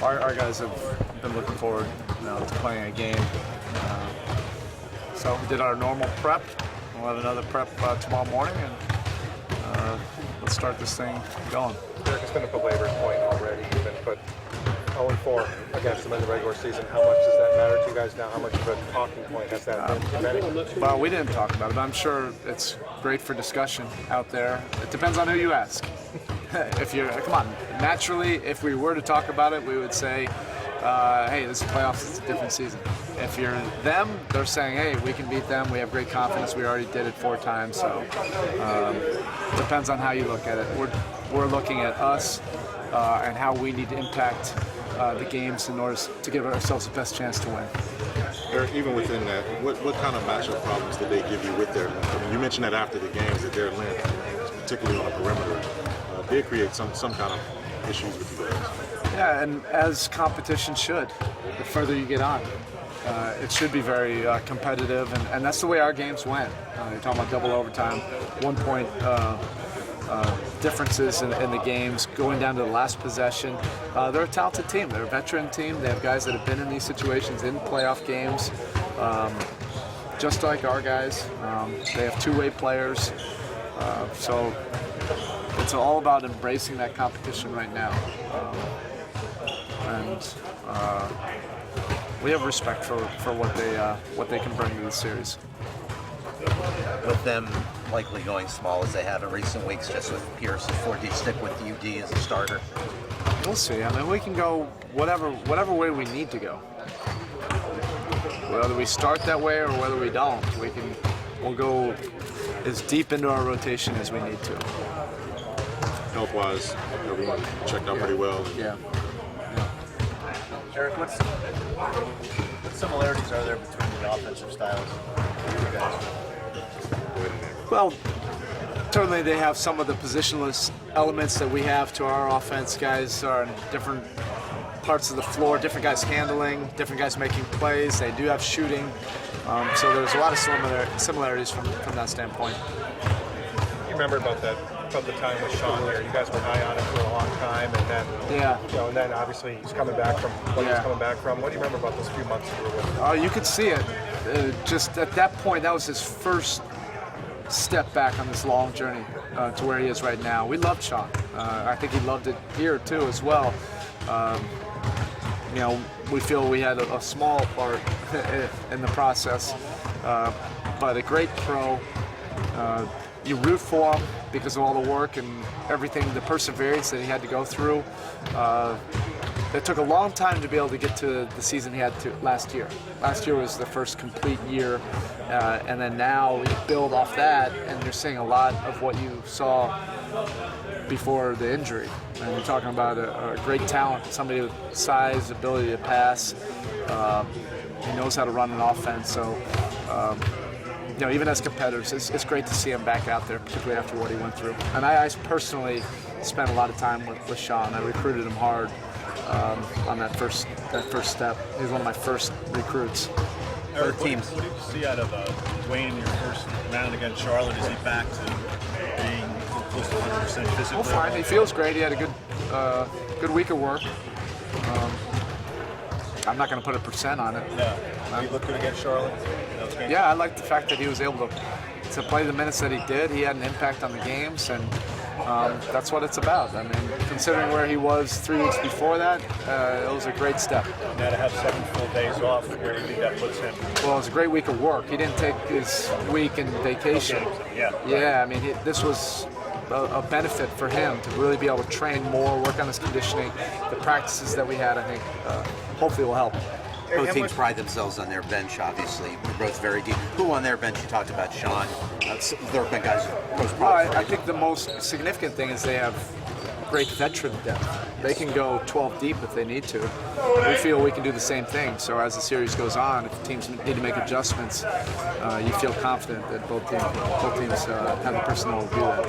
Our guys have been looking forward to playing a game. So we did our normal prep. We'll have another prep tomorrow morning, and let's start this thing going. Erik, it's been a belabored point already, but 0-4 against them in the regular season. How much does that matter to you guys now? How much of a talking point has that been? Well, we didn't talk about it, but I'm sure it's great for discussion out there. It depends on who you ask. Come on, naturally, if we were to talk about it, we would say, hey, this is playoffs, it's a different season. If you're them, they're saying, hey, we can beat them, we have great confidence, we already did it 4 times, so depends on how you look at it. We're looking at us and how we need to impact the games in order to give ourselves the best chance to win. Erik, even within that, what kind of matchup problems did they give you with their length? I mean, you mentioned that after the games that their length, particularly on the perimeter, did create some kind of issues with you guys. Yeah, and as competition should, the further you get on. It should be very competitive, and that's the way our games went. You're talking about double overtime, 1 point differences in the games, going down to the last possession. They're a talented team. They're a veteran team. They have guys that have been in these situations in playoff games, just like our guys. They have two-way players, so it's all about embracing that competition right now. And we have respect for what they can bring to the series. With them likely going small as they have in recent weeks, just with Pierce and Ford, do you stick with UD as a starter? We'll see. I mean, we can go whatever way we need to go. Whether we start that way or whether we don't, we'll go as deep into our rotation as we need to. Health-wise, everyone checked out pretty well. Yeah. Erik, what similarities are there between the offensive styles for you guys? Well, certainly they have some of the positionless elements that we have to our offense. Guys are in different parts of the floor, different guys handling, different guys making plays. They do have shooting. So there's a lot of similarities from that standpoint. You remember about the time with Sean here? You guys were high on him for a long time, and then and then obviously he's coming back from what he's coming back from. What do you remember about those few months you were with him? Oh, you could see it. Just at that point, that was his first step back on this long journey to where he is right now. We loved Sean. I think he loved it here too as well. We feel we had a small part in the process, but a great pro. You root for him because of all the work and everything, the perseverance that he had to go through. It took a long time to be able to get to the season he had to last year. Last year was the first complete year, and then now you build off that, and you're seeing a lot of what you saw before the injury. And you're talking about a great talent, somebody with size, ability to pass. He knows how to run an offense, so even as competitors, it's great to see him back out there, particularly after what he went through. And I personally spent a lot of time with Sean. I recruited him hard on that first step. He was one of my first recruits. Erik, what did you see out of Dwayne in your first round against Charlotte? Is he back to being close to 100% physically? Well, fine. He feels great. He had a good week of work. I'm not going to put a percent on it. Yeah. Did he look good against Charlotte? Yeah, I like the fact that he was able to play the minutes that he did. He had an impact on the games, and that's what it's about. I mean, considering where he was 3 weeks before that, it was a great step. Now to have 7 full days off, where do you think that puts him? Well, it was a great week of work. He didn't take his week in vacation. Yeah, I mean, this was a benefit for him to really be able to train more, work on his conditioning. The practices that we had, I think, hopefully will help. Both teams pride themselves on their bench, obviously. We're both very deep. Who on their bench? You talked about Sean. There have been guys who I think the most significant thing is they have great veteran depth. They can go 12 deep if they need to. We feel we can do the same thing. So as the series goes on, if teams need to make adjustments, you feel confident that both teams have the personnel to do that.